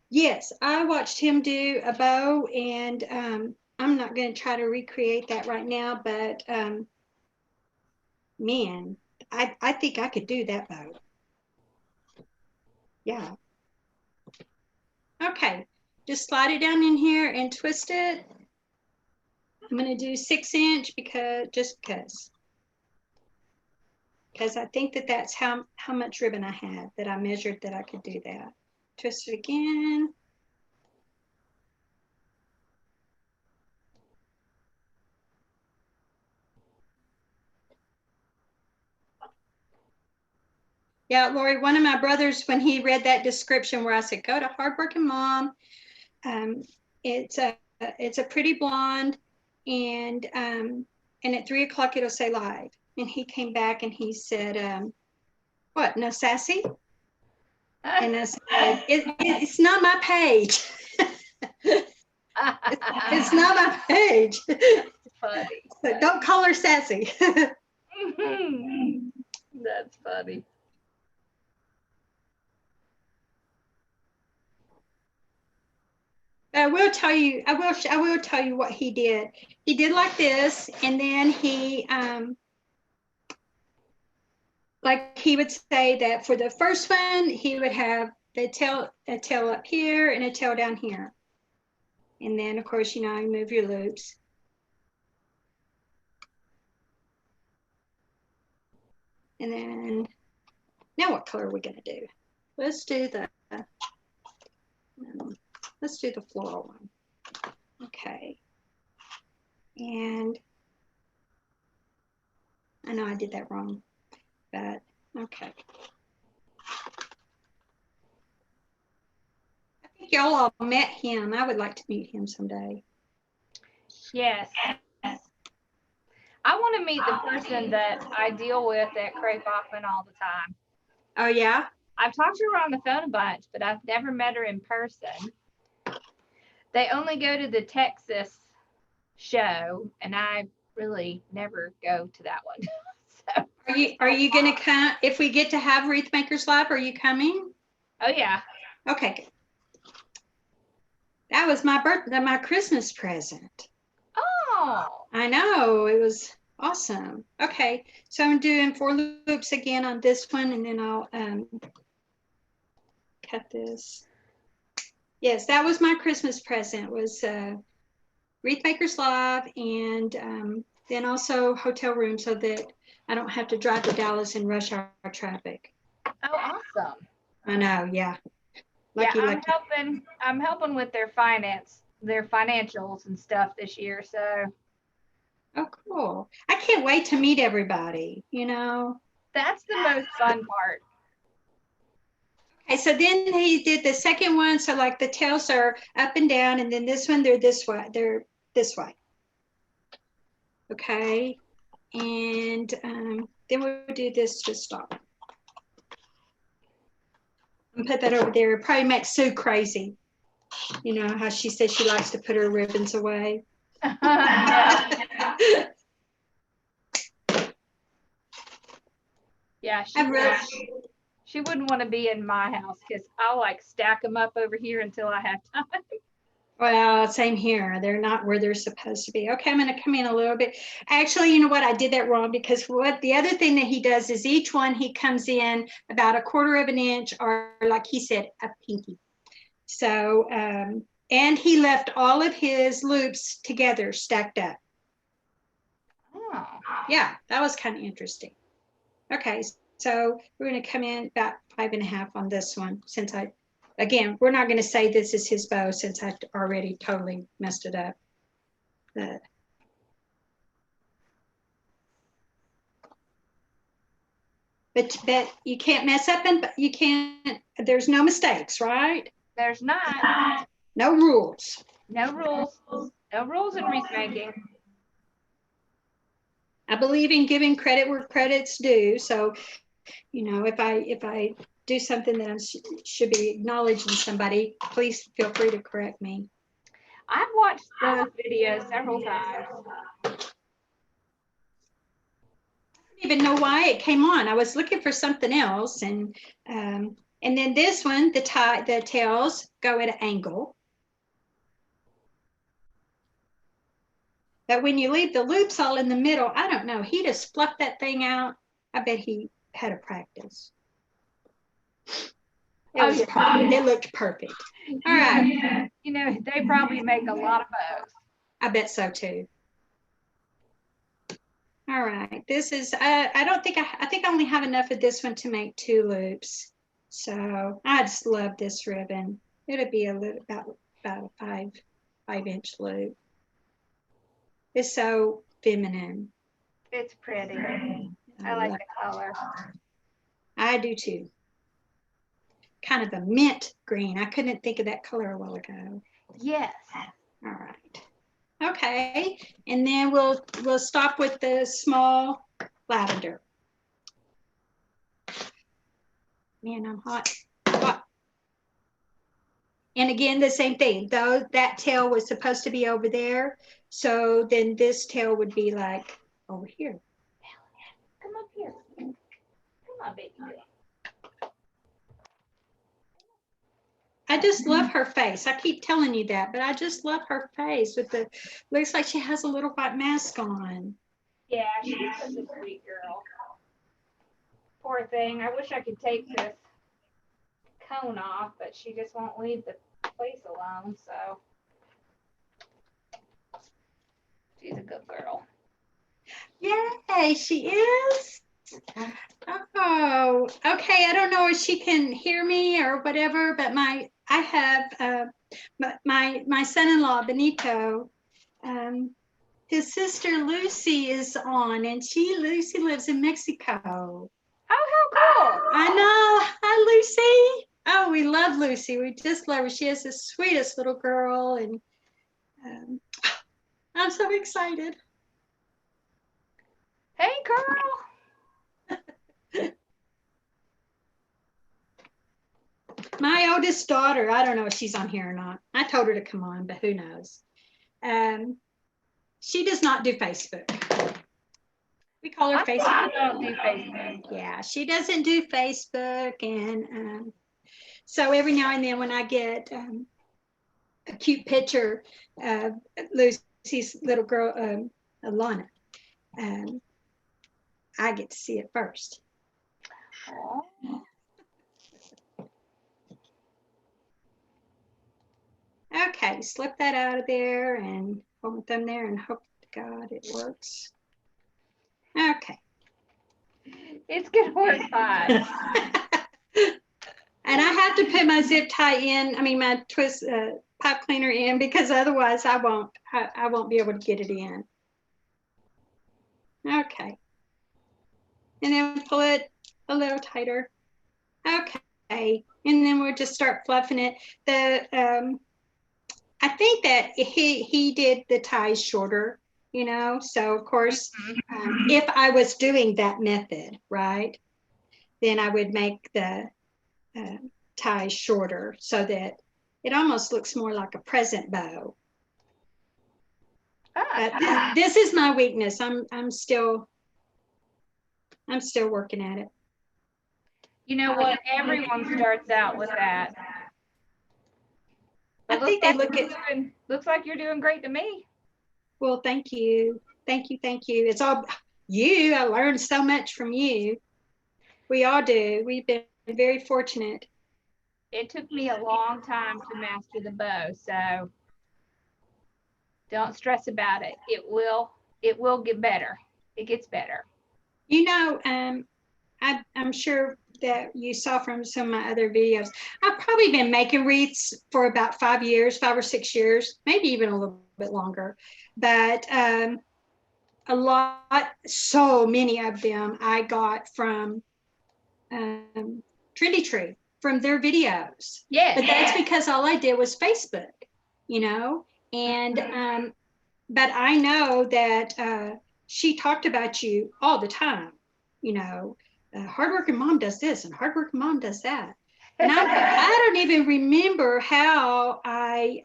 Yes, I watched him do a bow, and I'm not going to try to recreate that right now, but man, I think I could do that bow. Yeah. Okay, just slide it down in here and twist it. I'm going to do 6" because I think that's how much ribbon I had that I measured that I could do that. Twist it again. Yeah, Lori, one of my brothers, when he read that description where I said, go to Hardworking Mom, it's a pretty blonde, and at 3 o'clock it'll say live. And he came back and he said, what, no sassy? And I said, it's not my page. It's not my page. Funny. So don't call her sassy. That's funny. I will tell you what he did. He did like this, and then he like he would say that for the first one, he would have a tail up here and a tail down here. And then of course, you know, you move your loops. And then now what color are we gonna do? Let's do the floral one. Okay. And I know I did that wrong, but okay. I think y'all all met him. I would like to meet him someday. Yes. I want to meet the person that I deal with at Craig Bachman all the time. Oh, yeah? I've talked to her on the phone a bunch, but I've never met her in person. They only go to the Texas show, and I really never go to that one. So. Are you going to come if we get to have Wreath Makers Live? Are you coming? Oh yeah. Okay. That was my Christmas present. Oh. I know, it was awesome. Okay, so I'm doing 4 loops again on this one, and then I'll cut this. Yes, that was my Christmas present, was Wreath Makers Live, and then also hotel room so that I don't have to drive to Dallas and rush hour traffic. Oh, awesome. I know, yeah. Lucky, yeah, lucky. I'm helping with their financials and stuff this year. So Oh, cool. I can't wait to meet everybody, you know. that's the most fun part. Okay, so then he did the second one. So like the tails are up and down, and then this one, they're this way. They're this way. Okay. And then we'll do this to stop. And put that over there. It probably makes Sue crazy. You know how she says she likes to put her ribbons away. Yeah. Yeah, she wouldn't want to be in my house because I'll like stack them up over here until I have time. Well, same here. They're not where they're supposed to be. Okay, I'm going to come in a little bit. Actually, you know what? I did that wrong because what the other thing that he does is each one he comes in about 1/4 of an inch, or like he said, a pinky. So, and he left all of his loops together, stacked up. Oh. Yeah, that was kind of interesting. Okay, so we're going to come in about 5.5 on this one since again, we're not going to say this is his bow since I already totally messed it up. But you can't mess up, and you can't, there's no mistakes, right? There's not. No rules. No rules. No rules in wreath making. I believe in giving credit where credit's due. So, you know, if I do something that I should be acknowledging somebody, please feel free to correct me. I've watched those videos several times. I don't even know why it came on. I was looking for something else, and then this one, the tails go at an angle. But when you leave the loops all in the middle, I don't know. He just fluffed that thing out. I bet he had a practice. It looked perfect. All right. You know, they probably make a lot of bows. I bet so too. All right. This is, I think I only have enough of this one to make 2 loops. So I just love this ribbon. It'll be about a 5-inch loop. It's so feminine. It's pretty. I like the color. I do too. Kind of a mint green. I couldn't think of that color a while ago. Yes. All right. Okay. And then we'll stop with the small lavender. Man, I'm hot. And again, the same thing. Though that tail was supposed to be over there, so then this tail would be like over here. Come up here. Come on, baby. I just love her face. I keep telling you that, but I just love her face with the, looks like she has a little white mask on. Yeah, she's such a sweet girl. Poor thing. I wish I could take this cone off, but she just won't leave the place alone, so she's a good girl. Yay, she is. Oh, okay. I don't know if she can hear me or whatever, but I have my son-in-law Benito. His sister Lucy is on, and Lucy lives in Mexico. Oh, how cool! I know. Hi, Lucy. Oh, we love Lucy. We just love her. She is the sweetest little girl, and I'm so excited. Hey, girl. My oldest daughter, I don't know if she's on here or not. I told her to come on, but who knows? She does not do Facebook. We call her Facebook. I don't do Facebook. Yeah, she doesn't do Facebook. And so every now and then when I get a cute picture of Lucy's little girl, Alana, I get to see it first. Aww. Okay, slip that out of there and hold my thumb there and hope to God it works. Okay. It's gonna work fine. And I have to put my zip tie in, my twist pipe cleaner in, because otherwise I won't be able to get it in. Okay. And then pull it a little tighter. Okay. And then we'll just start fluffing it. I think that he did the ties shorter, so of course, if I was doing that method, right, then I would make the ties shorter so that it almost looks more like a present bow. But this is my weakness. I'm still working at it. You know what? Everyone starts out with that. I think they looks like you're doing great to me. Well, thank you. Thank you. It's all you. I learned so much from you. We all do. We've been very fortunate. It took me a long time to master the bow, so don't stress about it. It will get better. It gets better. I'm sure that you saw from some of my other videos, I've probably been making wreaths for about 5 or 6 years, maybe even a little bit longer. But so many of them I got from Trendy Tree, from their videos. Yeah. But that's because all I did was Facebook, and but I know that she talked about you all the time, hardworking mom does this and hardworking mom does that. And I don't even remember how I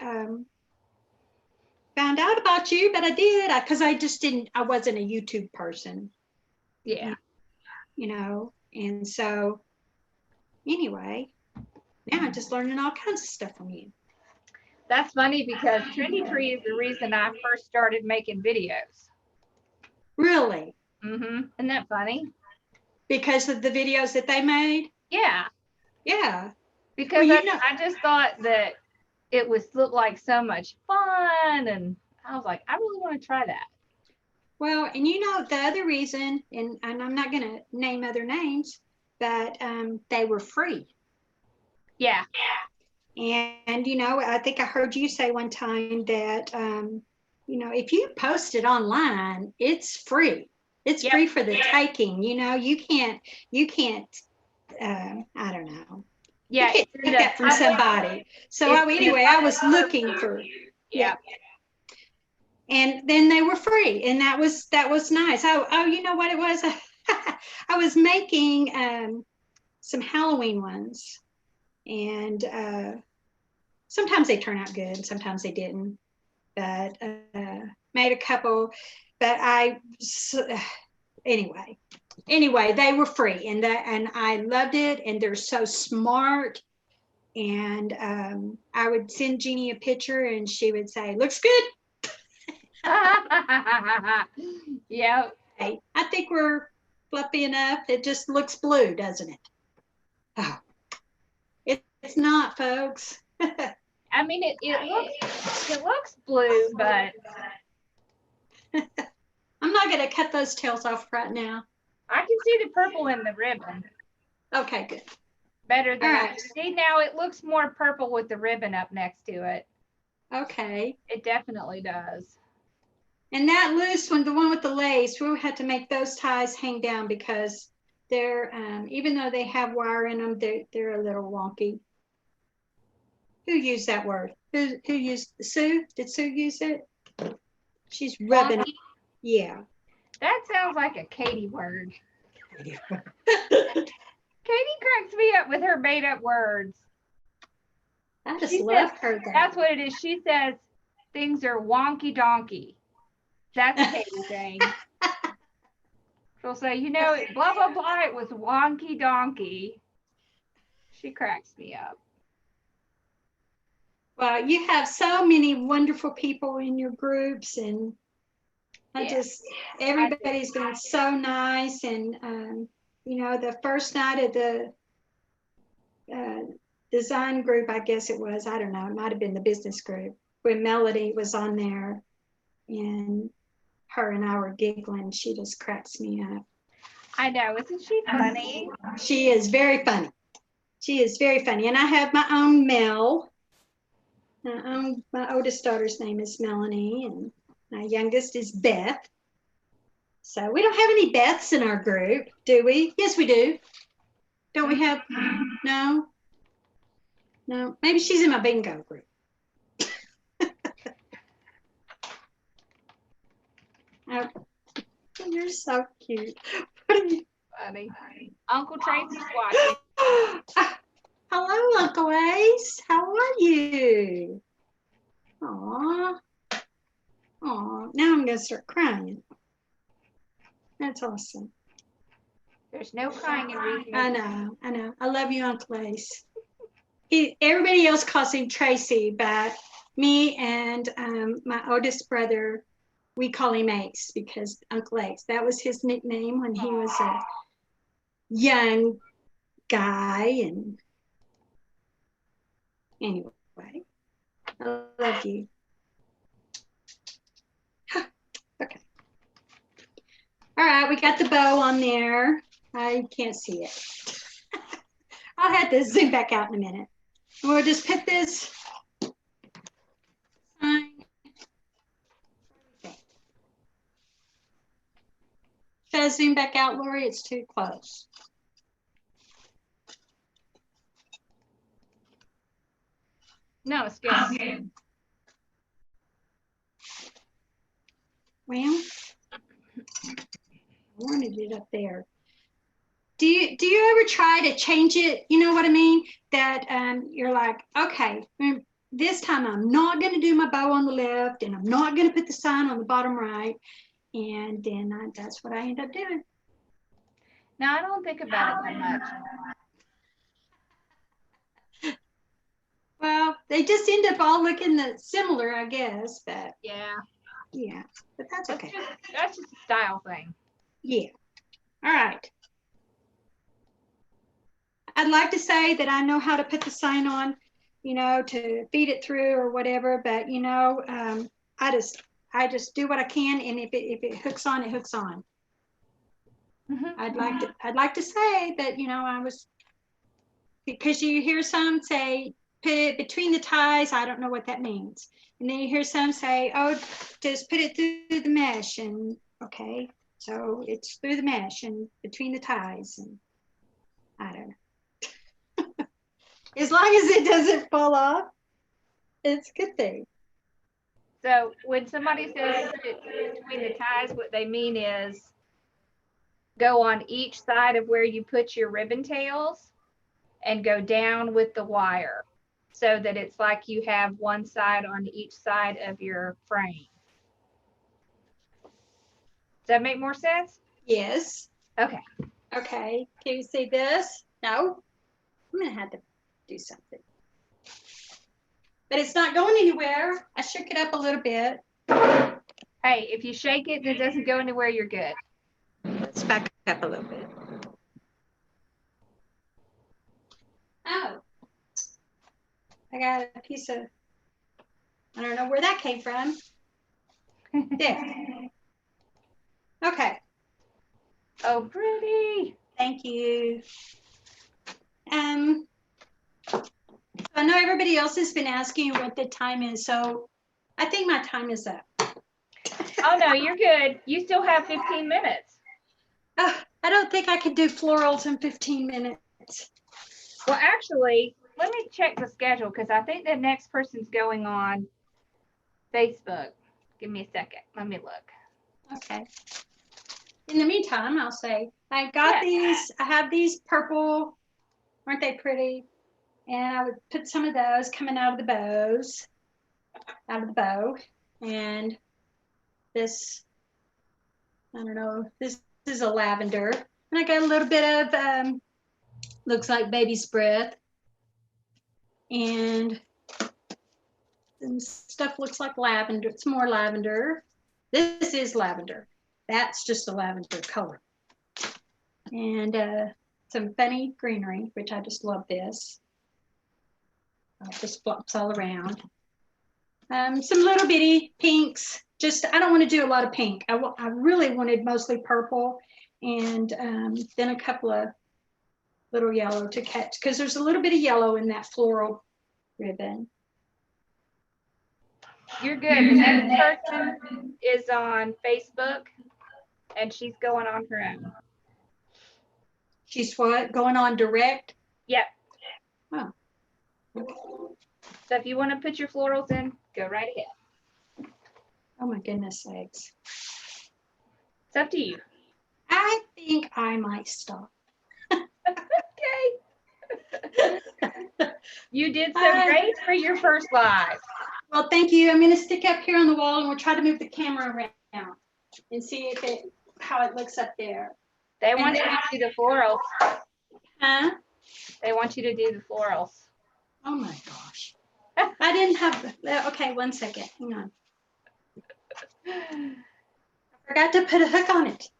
found out about you, but I did, because I wasn't a YouTube person. Yeah. And so anyway, now I'm just learning all kinds of stuff from you. That's funny, because Trendy Tree is the reason I first started making videos. Really? Mm-hmm. Isn't that funny? Because of the videos that they made? Yeah. Yeah. Because I just thought that it looked like so much fun, and I was like, I really want to try that. Well, and the other reason, and I'm not going to name other names, but they were free. Yeah. And, I think I heard you say one time that, if you post it online, it's free. It's free for the taking. You can't, I don't know. Yeah. You can't take that from somebody. So anyway, I was looking for, yeah. And then they were free, and that was nice. Oh, you know what it was? I was making some Halloween ones, and sometimes they turn out good, and sometimes they didn't. But made a couple. But anyway, they were free, and I loved it, and they're so smart. And I would send Jeannie a picture, and she would say, "Looks good." Yeah. Hey, I think we're fluffy enough. It just looks blue, doesn't it? Oh, it's not, folks. I mean, it looks blue, but I'm not going to cut those tails off right now. I can see the purple in the ribbon. Okay, good. Better than see, now it looks more purple with the ribbon up next to it. Okay. It definitely does. And that loose one, the one with the lace, we had to make those ties hang down because they're, even though they have wire in them, they're a little wonky. Who used that word? Who used Sue? Did Sue use it? She's rubbing it. Yeah. That sounds like a Katie word. Katie cracks me up with her made up words. I just love her. That's what it is. She says things are wonky donkey. That's a Katie thing. She'll say, blah, blah, blah, it was wonky donkey. She cracks me up. Well, you have so many wonderful people in your groups, and everybody's been so nice. And, the first night of the design group, I guess it was, I don't know, it might have been the business group, when Melody was on there, and her and I were giggling. She just cracks me up. I know, isn't she funny? She is very funny. She is very funny. And I have my own Mel. My oldest daughter's name is Melanie, and my youngest is Beth. So we don't have any Beths in our group, do we? Yes, we do. Don't we have? No. No. Maybe she's in my bingo group. Oh, you're so cute. What are you? Funny. Uncle Tracy's watching. Hello, Uncle Ace. How are you? Aw. Aw. Now I'm going to start crying. That's awesome. There's no crying in Wreath. I know. I love you, Uncle Ace. Everybody else calls him Tracy, but me and my oldest brother, we call him Ace because Uncle Ace, that was his nickname when he was a young guy. And anyway, I love you. Okay. All right, we got the bow on there. I can't see it. I'll have to zoom back out in a minute. We'll just put this sign. Should I zoom back out, Lori? It's too close. No, it's good. Well, I wanted it up there. Do you ever try to change it? You know what I mean? That you're like, okay, this time I'm not going to do my bow on the left, and I'm not going to put the sign on the bottom right, and then that's what I end up doing. No, I don't think about it that much. Well, they just end up all looking similar, I guess. But yeah, but that's okay. That's just a style thing. Yeah. All right. I'd like to say that I know how to put the sign on, you know, to feed it through or whatever, but you know, I just do what I can, and if it hooks on, it hooks on. Mm-hmm. I'd like to say that, you know, because you hear some say put it between the ties. I don't know what that means, and then you hear some say, oh, just put it through the mesh, and okay, so it's through the mesh and between the ties, and I don't know. As long as it doesn't fall off, it's a good thing. So when somebody says put it between the ties, what they mean is go on each side of where you put your ribbon tails and go down with the wire so that it's like you have one side on each side of your frame. Does that make more sense? Yes. Okay. Okay. Can you see this? No. I'm going to have to do something. But it's not going anywhere. I shook it up a little bit. Hey, if you shake it and it doesn't go anywhere, you're good. Let's back up a little bit. Oh. I got a piece of, I don't know where that came from. There. Okay. Oh, pretty. Thank you. I know everybody else has been asking what the time is, so I think my time is up. Oh, no, you're good. You still have 15 minutes. I don't think I could do florals in 15 minutes. Well, actually, let me check the schedule because I think the next person's going on Facebook. Give me a second. Let me look. Okay. In the meantime, I'll say I got these. I have these purple. Aren't they pretty? And I would put some of those coming out of the bows, out of the bow. And this, I don't know, this is a lavender. And I got a little bit of, looks like baby's breath. And some stuff looks like lavender. It's more lavender. This is lavender. That's just a lavender color. And some funny greenery, which I just love this. Just flops all around. Some little bitty pinks. Just, I don't want to do a lot of pink. I really wanted mostly purple, and then a couple of little yellow to catch, because there's a little bit of yellow in that floral ribbon. You're good. The next person is on Facebook, and she's going on her own. She's what? Going on direct? Yep. Oh. So if you want to put your florals in, go right ahead. Oh my goodness sakes. It's up to you. I think I might stop. Okay. You did so great for your first live. Well, thank you. I'm going to stick up here on the wall, and we'll try to move the camera around and see if how it looks up there. They want you to do the florals. Huh? They want you to do the florals. Oh my gosh. I didn't have, okay, one second. Hang on. I forgot to put a hook on it.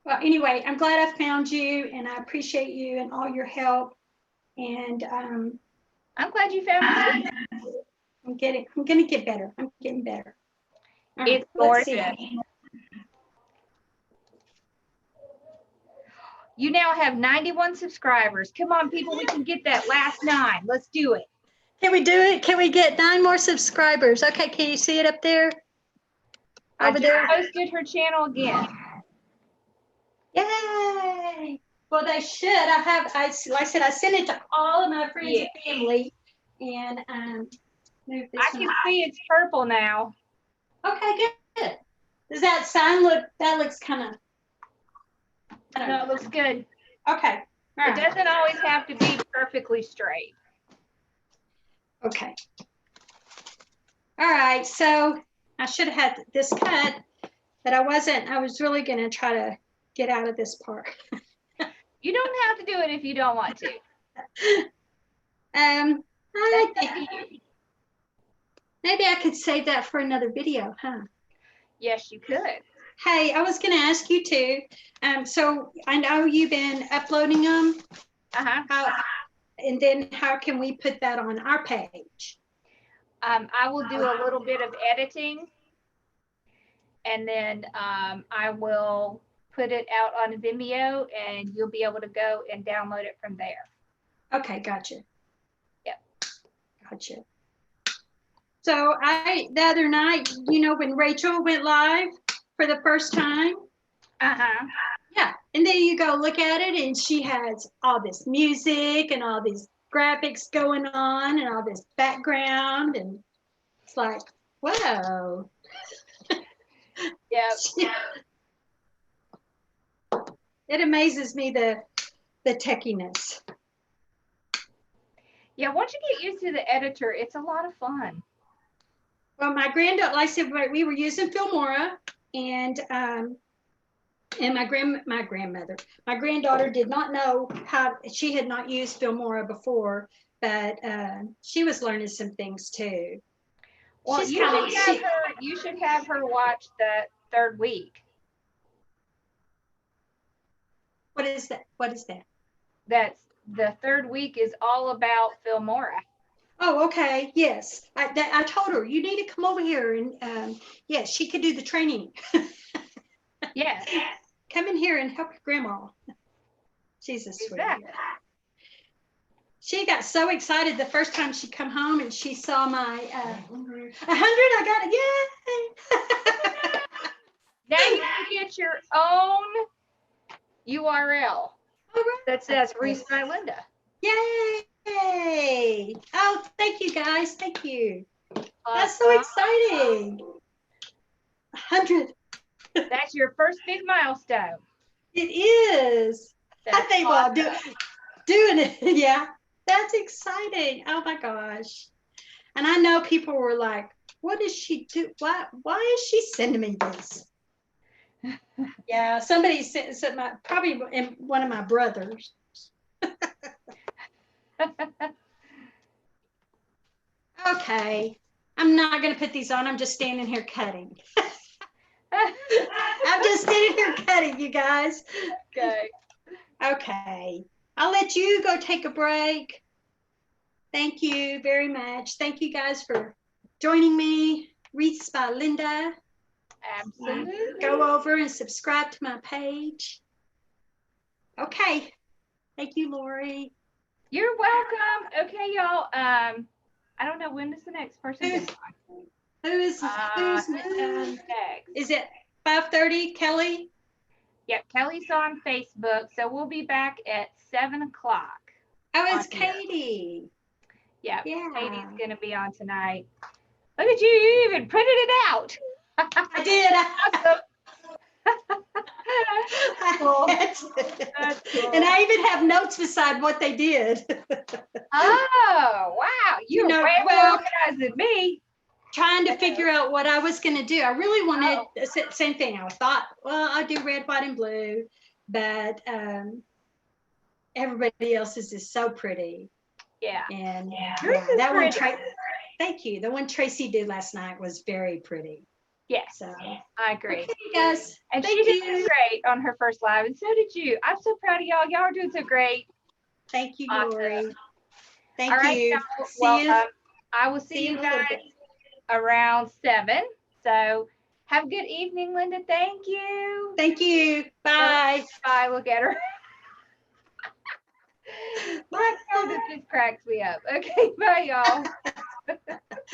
Well, anyway, I'm glad I found you, and I appreciate you and all your help. And I'm glad you found me. I'm gonna get better. I'm getting better. All right, It's gorgeous. see. You now have 91 subscribers. Come on, people, we can get that last 9. Let's do it. Can we do it? Can we get 9 more subscribers? Okay, can you see it up there? Over there. I just posted her channel again. Yay! Well, they should. Like I said, I sent it to all of my friends and family, and move this I can see it's purple now. Okay, good. Does that sign look? That looks kind of. No, it looks good. Okay. All right. It doesn't always have to be perfectly straight. Okay. All right. So I should have had this cut, but I wasn't. I was really going to try to get out of this part. You don't have to do it if you don't want to. I That's think up to you. maybe I could save that for another video, huh? Yes, you could. Hey, I was going to ask you too. So I know you've been uploading them. And then how can we put that on our page? I will do a little bit of editing, and then I will put it out on Vimeo, and you'll be able to go and download it from there. Okay, gotcha. Yep. Gotcha. So the other night, you know, when Rachel went live for the first time. Yeah, and then you go look at it, and she has all this music and all these graphics going on and all this background, and it's like, whoa. Yep. It amazes me the techiness. Yeah, once you get used to the editor, it's a lot of fun. Well, my granddaughter, like I said, we were using Filmora, and my granddaughter did not know how, she had not used Filmora before, but she was learning some things too. Well, you should have her watch the 3rd week. What is that? What is that? That's the 3rd week is all about Filmora. Oh, okay. Yes. I told her, you need to come over here, and yes, she could do the training. Yes. Come in here and help your grandma. She's a sweetie. Exactly. She got so excited the first time she come home and she saw my 100. I got it. Yay! Now you can get your own URL that says Wreaths by Lynda. Yay! Oh, thank you guys. Thank you. That's so exciting. 100. That's your first big milestone. It is. I think awesome. well, doing it. Yeah, that's exciting. Oh my gosh. And I know people were like, what does she do? Why is she sending me this? Yeah, somebody sent probably one of my brothers. Okay, I'm not going to put these on. I'm just standing here cutting. I'm just sitting here cutting, you guys. Okay. Okay. I'll let you go take a break. Thank you very much. Thank you guys for joining me. Wreaths by Lynda. Absolutely. Go over and subscribe to my page. Okay. Thank you, Lori. You're welcome. Okay, y'all. I don't know, when does the next person get on? Who's Who's next? is it 5:30, Kelly? Yep, Kelly's on Facebook, so we'll be back at 7 o'clock. Oh, it's on here. Katie. Yep, Yeah. Katie's going to be on tonight. Look at you, you even printed it out. I did. Awesome. Cool. That's cool. And I even have notes beside what they did. Oh, wow. You're way more organized than me. Trying to figure out what I was going to do. I really wanted the same thing. I thought, well, I'll do red, white, and blue, but everybody else's is so pretty. Yeah. And Yours is that pretty. one, thank you. The one Tracy did last night was very pretty. Yes, So I agree. okay, you guys. And she did great on her first live, and so did you. I'm so proud of y'all. Y'all are doing so great. Thank you, Awesome. Lori. Thank All right, you. y'all. See Well, you. I will see you in a little guys bit. around 7. So have a good evening, Lynda. Thank you. Thank you. Bye. Bye. Look at her. My God, this just cracks me up. Okay, bye, y'all.